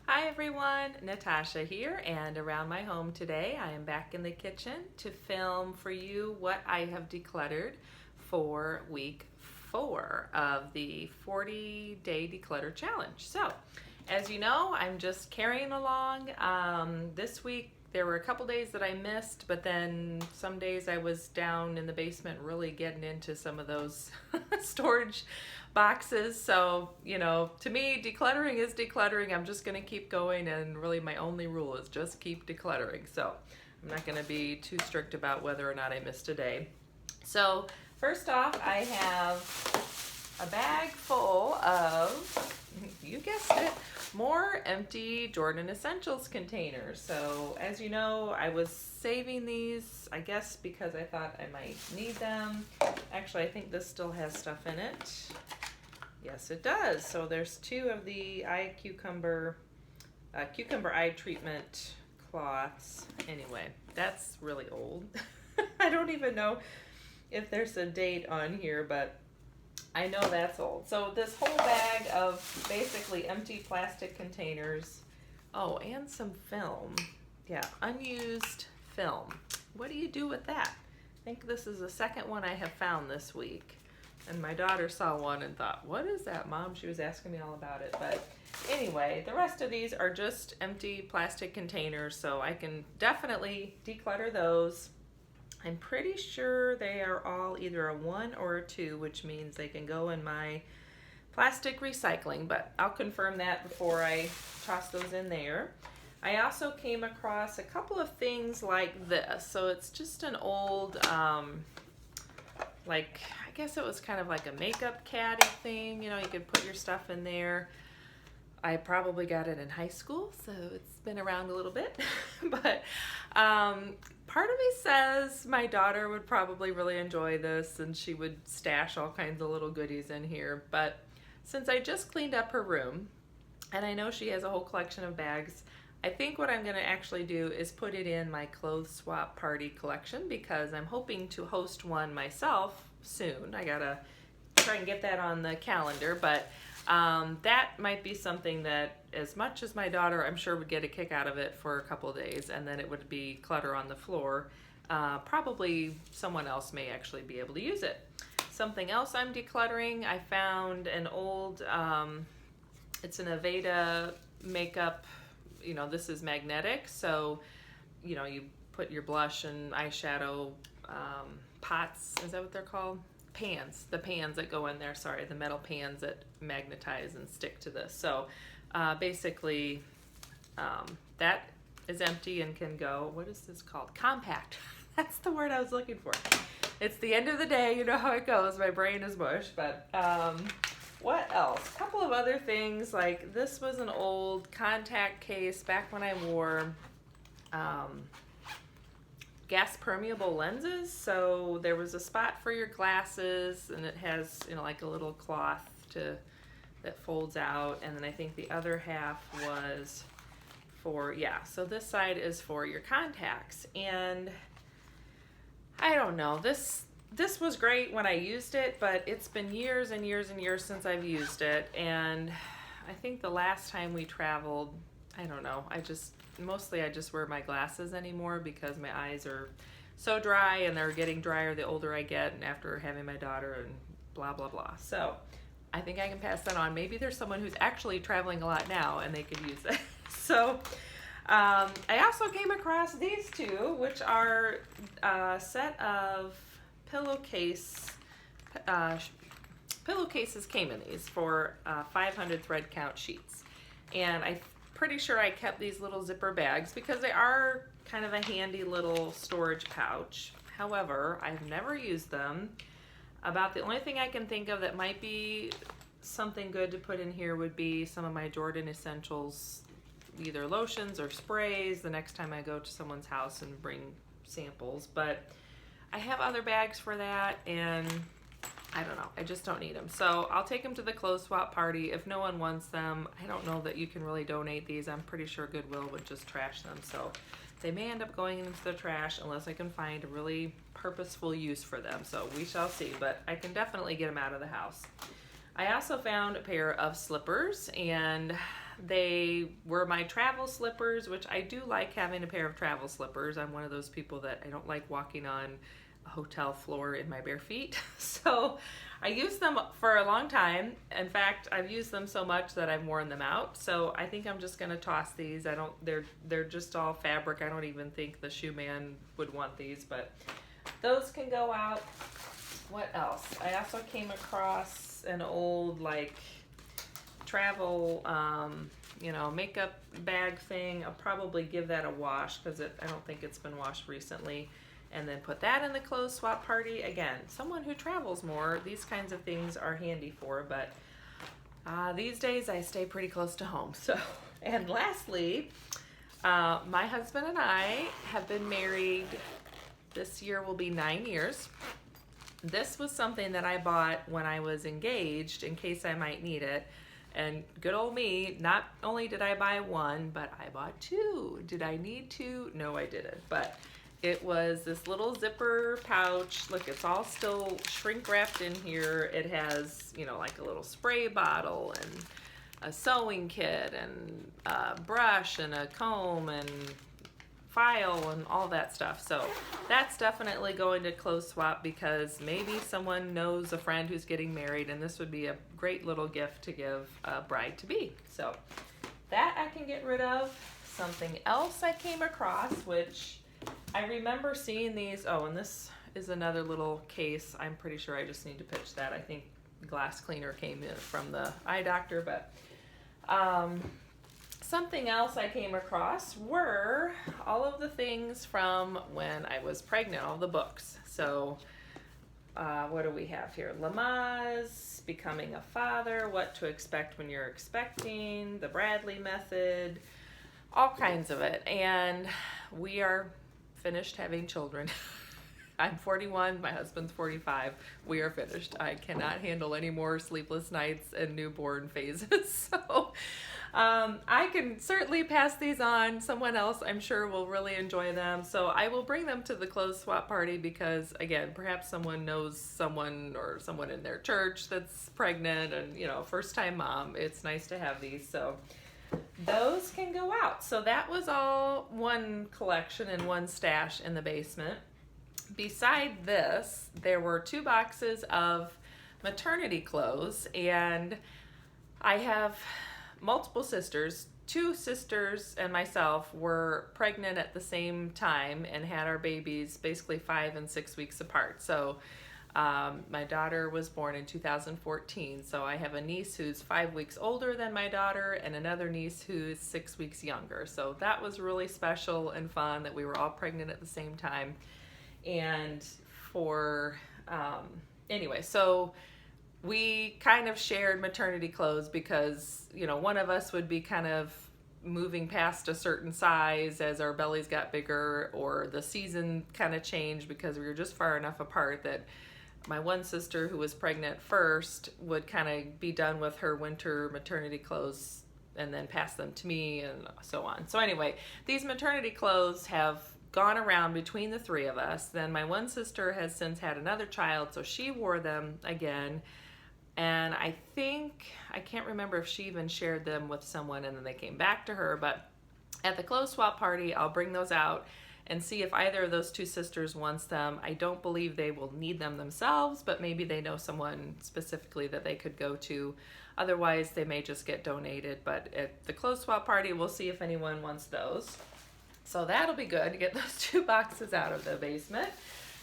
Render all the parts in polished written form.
Hi everyone, Natasha here, and around my home today I am back in the kitchen to film for you what I have decluttered for week 4 of the 40-day declutter challenge. So, as you know, I'm just carrying along. This week there were a couple days that I missed, but then some days I was down in the basement really getting into some of those storage boxes. So, to me, decluttering is decluttering. I'm just going to keep going, and really my only rule is just keep decluttering. So I'm not going to be too strict about whether or not I missed a day. So first off, I have a bag full of, you guessed it, more empty Jordan Essentials containers. So as you know, I was saving these, I guess, because I thought I might need them. Actually, I think this still has stuff in it. Yes, it does. So there's 2 of the cucumber eye treatment cloths. Anyway, that's really old. I don't even know if there's a date on here, but I know that's old. So this whole bag of basically empty plastic containers. Oh, and some film. Yeah, unused film. What do you do with that? I think this is the second one I have found this week. And my daughter saw one and thought, what is that, Mom? She was asking me all about it. But anyway, the rest of these are just empty plastic containers, so I can definitely declutter those. I'm pretty sure they are all either a 1 or a 2, which means they can go in my plastic recycling, but I'll confirm that before I toss those in there. I also came across a couple of things like this. So it's just an old, I guess it was kind of like a makeup caddy thing. You could put your stuff in there. I probably got it in high school, so it's been around a little bit. But part of me says my daughter would probably really enjoy this, and she would stash all kinds of little goodies in here. But since I just cleaned up her room, and I know she has a whole collection of bags, I think what I'm going to actually do is put it in my clothes swap party collection, because I'm hoping to host one myself soon. I gotta try and get that on the calendar, but that might be something that, as much as my daughter I'm sure would get a kick out of it for a couple of days, and then it would be clutter on the floor, probably someone else may actually be able to use it. Something else I'm decluttering, I found an old, it's an Aveda makeup. This is magnetic, so you put your blush and eyeshadow pots, is that what they're called? Pans, the pans that go in there, sorry, the metal pans that magnetize and stick to this. So basically that is empty and can go, what is this called? Compact. That's the word I was looking for. It's the end of the day, you know how it goes, my brain is mush. But what else? A couple of other things, like this was an old contact case back when I wore gas permeable lenses. So there was a spot for your glasses, and it has like a little cloth that folds out, and then I think the other half was for, so this side is for your contacts. And I don't know, this was great when I used it, but it's been years and years and years since I've used it. And I think the last time we traveled, I don't know, I just wear my glasses anymore because my eyes are so dry, and they're getting drier the older I get, and after having my daughter and blah blah blah. So I think I can pass that on. Maybe there's someone who's actually traveling a lot now and they could use it. So I also came across these 2, which are a set of pillowcases came in these for 500 thread count sheets. And I'm pretty sure I kept these little zipper bags because they are kind of a handy little storage pouch. However, I've never used them. About the only thing I can think of that might be something good to put in here would be some of my Jordan Essentials, either lotions or sprays, the next time I go to someone's house and bring samples. But I have other bags for that, and I don't know, I just don't need them. So I'll take them to the clothes swap party. If no one wants them, I don't know that you can really donate these. I'm pretty sure Goodwill would just trash them. So they may end up going into the trash unless I can find a really purposeful use for them. So we shall see, but I can definitely get them out of the house. I also found a pair of slippers, and They were my travel slippers, which I do like having a pair of travel slippers. I'm one of those people that I don't like walking on a hotel floor in my bare feet. So I used them for a long time. In fact, I've used them so much that I've worn them out. So I think I'm just gonna toss these. They're just all fabric. I don't even think the shoe man would want these, but those can go out. What else? I also came across an old like travel makeup bag thing. I'll probably give that a wash because I don't think it's been washed recently, and then put that in the clothes swap party. Again, someone who travels more, these kinds of things are handy for, but these days I stay pretty close to home. So, and lastly, my husband and I have been married. This year will be 9 years. This was something that I bought when I was engaged in case I might need it. And good old me, not only did I buy one, but I bought two. Did I need two? No, I didn't. But it was this little zipper pouch. Look, it's all still shrink wrapped in here. It has, like a little spray bottle and a sewing kit and a brush and a comb and file and all that stuff. So that's definitely going to clothes swap because maybe someone knows a friend who's getting married, and this would be a great little gift to give a bride-to-be. So that I can get rid of. Something else I came across, which I remember seeing these. Oh, and this is another little case. I'm pretty sure I just need to pitch that. I think glass cleaner came in from the eye doctor, but something else I came across were all of the things from when I was pregnant, all the books. So what do we have here? Lamaze, Becoming a Father, What to Expect When You're Expecting, The Bradley Method, all kinds of it. And we are finished having children. I'm 41, my husband's 45. We are finished. I cannot handle any more sleepless nights and newborn phases. So I can certainly pass these on. Someone else I'm sure will really enjoy them. So I will bring them to the clothes swap party because, again, perhaps someone knows someone or someone in their church that's pregnant and, first time mom. It's nice to have these. So those can go out. So that was all one collection and one stash in the basement. Beside this, there were 2 boxes of maternity clothes, and I have multiple sisters. 2 sisters and myself were pregnant at the same time and had our babies basically 5 and 6 weeks apart. So my daughter was born in 2014, so I have a niece who's 5 weeks older than my daughter and another niece who's 6 weeks younger. So that was really special and fun that we were all pregnant at the same time. And anyway, so we kind of shared maternity clothes because, one of us would be kind of moving past a certain size as our bellies got bigger, or the season kind of changed because we were just far enough apart that my one sister who was pregnant first would kind of be done with her winter maternity clothes and then pass them to me and so on. So anyway, these maternity clothes have gone around between the 3 of us. Then my one sister has since had another child, so she wore them again. And I can't remember if she even shared them with someone and then they came back to her, but at the clothes swap party, I'll bring those out and see if either of those 2 sisters wants them. I don't believe they will need them themselves, but maybe they know someone specifically that they could go to. Otherwise, they may just get donated, but at the clothes swap party, we'll see if anyone wants those. So that'll be good to get those 2 boxes out of the basement.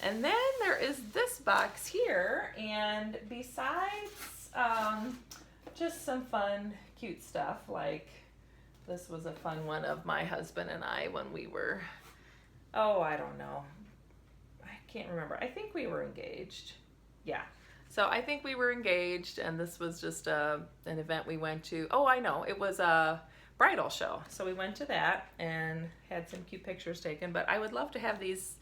And then there is this box here, and besides just some fun, cute stuff, like this was a fun one of my husband and I when we were, I don't know. I can't remember. I think we were engaged. Yeah. So I think we were engaged, and this was just an event we went to. Oh, I know. It was a bridal show. So we went to that and had some cute pictures taken, but I would love to have these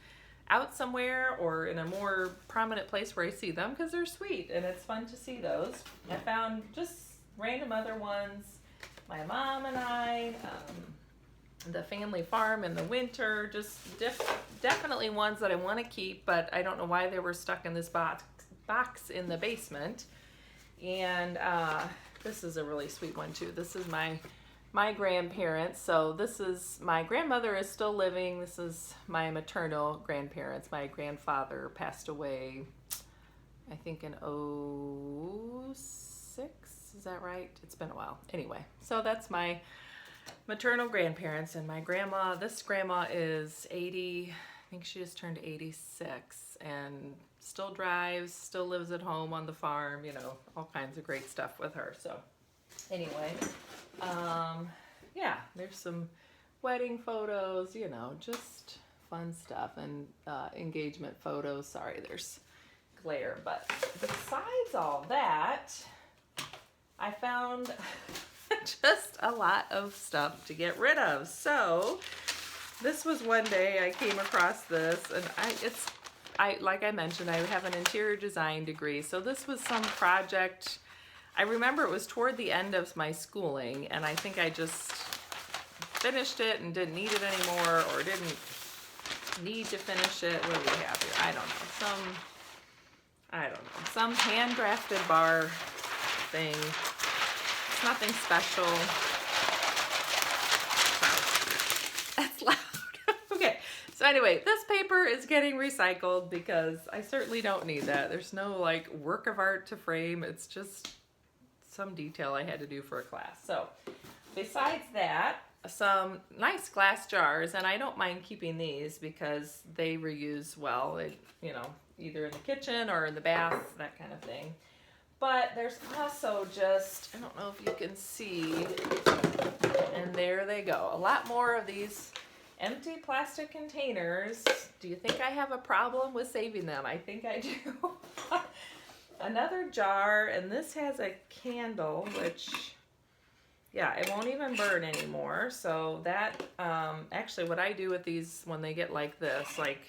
out somewhere or in a more prominent place where I see them because they're sweet and it's fun to see those. I found just random other ones. My mom and I, the family farm in the winter, just definitely ones that I want to keep, but I don't know why they were stuck in this box in the basement. And this is a really sweet one too. This is my my grandparents. So this is, my grandmother is still living. This is my maternal grandparents. My grandfather passed away, I think in '06. Is that right? It's been a while. Anyway, so that's my maternal grandparents, and my grandma, this grandma is 80, I think she just turned 86, and still drives, still lives at home on the farm, you know, all kinds of great stuff with her. So anyway, yeah, there's some wedding photos, you know, just fun stuff, and engagement photos. Sorry, there's glare, but besides all that, I found just a lot of stuff to get rid of. So this was one day I came across this, and like I mentioned, I have an interior design degree. So this was some project. I remember it was toward the end of my schooling, and I think I just finished it and didn't need it anymore, or didn't need to finish it. What do we have here? I don't know. Some handcrafted bar thing. It's nothing special. That's loud. Okay, so anyway, this paper is getting recycled because I certainly don't need that. There's no like work of art to frame. It's just some detail I had to do for a class. So besides that, some nice glass jars, and I don't mind keeping these because they reuse well, you know, either in the kitchen or in the bath, that kind of thing. But there's also just, I don't know if you can see, and there they go. A lot more of these empty plastic containers. Do you think I have a problem with saving them? I think I do. Another jar, and this has a candle, which, yeah, it won't even burn anymore. So that, actually what I do with these when they get like this, like,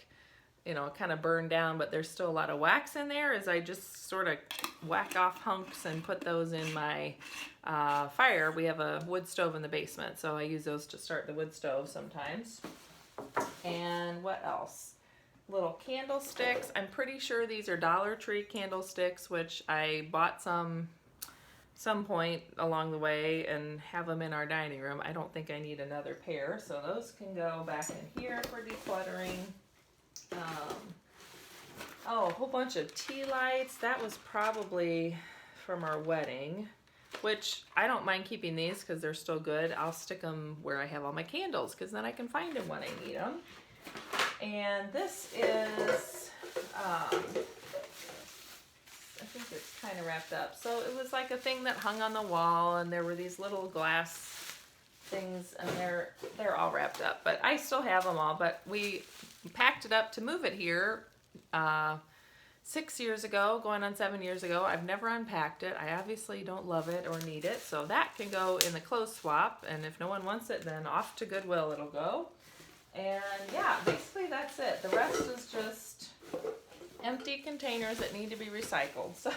you know, kind of burned down, but there's still a lot of wax in there, is I just sort of whack off hunks and put those in my fire. We have a wood stove in the basement, so I use those to start the wood stove sometimes. And what else? Little candlesticks. I'm pretty sure these are Dollar Tree candlesticks, which I bought some point along the way and have them in our dining room. I don't think I need another pair, so those can go back in here for decluttering. Oh, a whole bunch of tea lights. That was probably from our wedding, which I don't mind keeping these because they're still good. I'll stick them where I have all my candles because then I can find them when I need them. And this is, I think it's kind of wrapped up. So it was like a thing that hung on the wall, and there were these little glass things, and they're all wrapped up. But I still have them all, but we packed it up to move it here 6 years ago, going on 7 years ago. I've never unpacked it. I obviously don't love it or need it, so that can go in the clothes swap, and if no one wants it, then off to Goodwill it'll go. And yeah, basically that's it. The rest is just empty containers that need to be recycled. So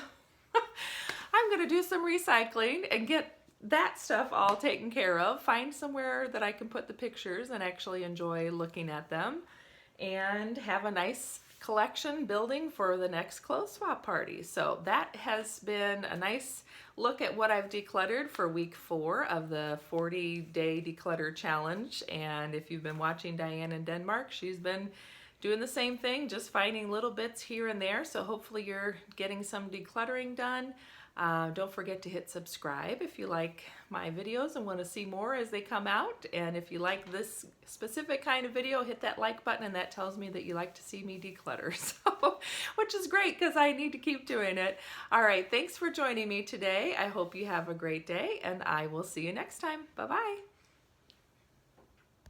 I'm gonna do some recycling and get that stuff all taken care of, find somewhere that I can put the pictures and actually enjoy looking at them, and have a nice collection building for the next clothes swap party. So that has been a nice look at what I've decluttered for week 4 of the 40-day declutter challenge. And if you've been watching Diane in Denmark, she's been doing the same thing, just finding little bits here and there. So hopefully you're getting some decluttering done. Don't forget to hit subscribe if you like my videos and want to see more as they come out. And if you like this specific kind of video, hit that like button, and that tells me that you like to see me declutter. So, which is great because I need to keep doing it. All right, thanks for joining me today. I hope you have a great day, and I will see you next time. Bye-bye.